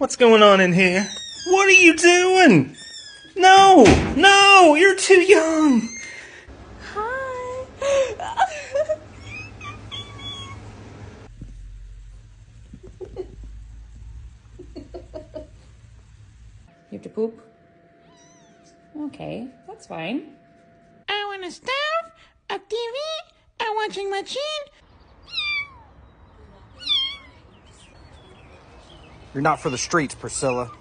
What's going on in here? What are you doing? No! No! You're too young! Hi. You have to poop? Okay, that's fine. I want a stove, a TV, a washing machine. You're not for the streets, Priscilla.